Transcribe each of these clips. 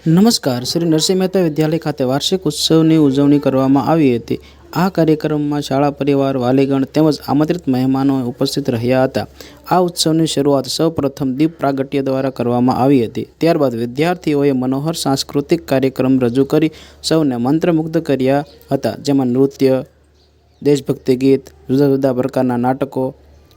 નમસ્કાર. શ્રી નરસિંહ મહેતા વિદ્યાલય ખાતે વાર્ષિક ઉત્સવની ઉજવણી કરવામાં આવી હતી. આ કાર્યક્રમમાં શાળા પરિવાર, વાલીગણ તેમજ આમંત્રિત મહેમાનો ઉપસ્થિત રહ્યા હતા. આ ઉત્સવની શરૂઆત સૌપ્રથમ દીપ પ્રાગટ્ય દ્વારા કરવામાં આવી હતી. ત્યારબાદ વિદ્યાર્થીઓએ મનોહર સાંસ્કૃતિક કાર્યક્રમ રજૂ કરી સૌને મંત્રમુગ્ધ કર્યા હતા, જેમાં નૃત્ય, દેશભક્તિ ગીત, જુદા જુદા પ્રકારના નાટકો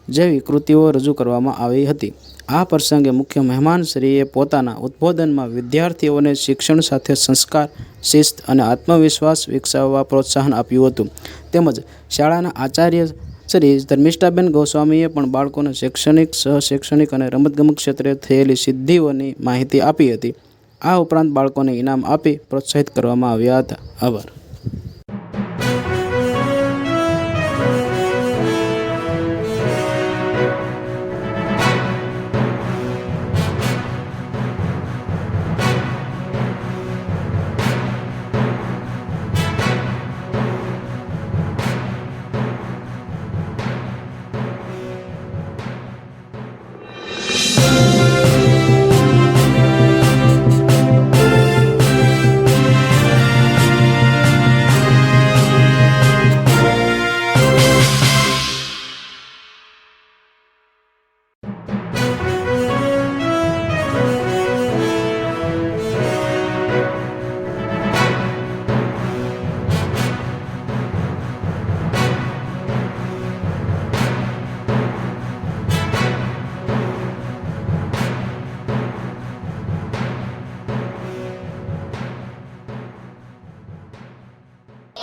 જેવી કૃતિઓ રજૂ કરવામાં આવી હતી. આ પ્રસંગે મુખ્ય મહેમાનશ્રીએ પોતાના ઉદ્બોધનમાં વિદ્યાર્થીઓને શિક્ષણ સાથે સંસ્કાર, શિસ્ત અને આત્મવિશ્વાસ વિકસાવવા પ્રોત્સાહન આપ્યું હતું. તેમજ શાળાના આચાર્ય શ્રી ધર્મિષ્ઠાબેન ગોસ્વામીએ પણ બાળકોને શૈક્ષણિક, સહશૈક્ષણિક અને રમતગમત ક્ષેત્રે થયેલી સિદ્ધિઓની માહિતી આપી હતી. આ ઉપરાંત બાળકોને ઇનામ આપી પ્રોત્સાહિત કરવામાં આવ્યા હતા. આભાર.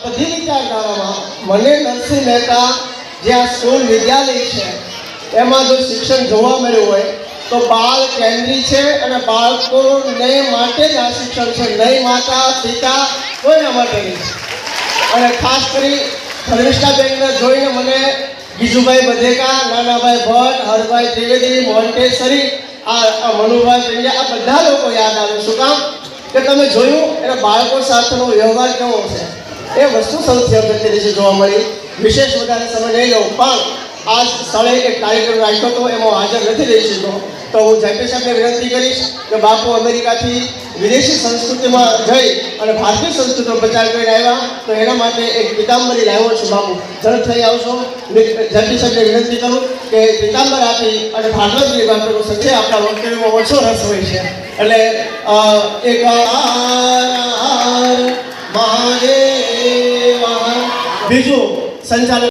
બધી વિચારધારામાં મને નરસિંહ મહેતા જે આ સ્કૂલ વિદ્યાલય છે એમાં જો શિક્ષણ જોવા મળ્યું હોય તો બાળ કેન્દ્રી છે અને બાળકોને માટે જ આ શિક્ષણ છે, નહીં માતા પિતા કોઈના માટે નહીં. અને ખાસ કરી ધર્મિષ્ઠાબેનને જોઈને મને ગીજુભાઈ બધેકા, નાનાભાઈ ભટ્ટ, હરભાઈ ત્રિવેદી, મોન્ટેસરી, આ મનુભાઈ પંડ્યા, આ બધા લોકો યાદ આવે. શું કામ કે તમે જોયું એટલે બાળકો સાથેનો વ્યવહાર કેવો છે એ વસ્તુ સૌથી અગત્યની જોવા મળી. વિશેષ વધારે સમય નહીં લઉં, પણ આ સ્થળે એક કાર્યક્રમ રાખ્યો હતો એમાં હાજર નથી રહી શકતો, તો હું જયપી સાહેબને વિનંતી કરીશ કે બાપુ અમેરિકાથી વિદેશી સંસ્કૃતિમાં જઈ અને ભારતીય સંસ્કૃતિનો પ્રચાર કરીને આવ્યા, તો એના માટે એક પિતાંબરી લાવ્યો છું. બાપુ ઝડપ થઈ આવશો. જયપી સાહેબને વિનંતી કરું કે પિતાંબર આપી અને ભાગવત બાપુનું સંજય આપણા વક્તવ્યમાં ઓછો રસ હોય છે, એટલે એક મહાદેવ બીજું સંચાલન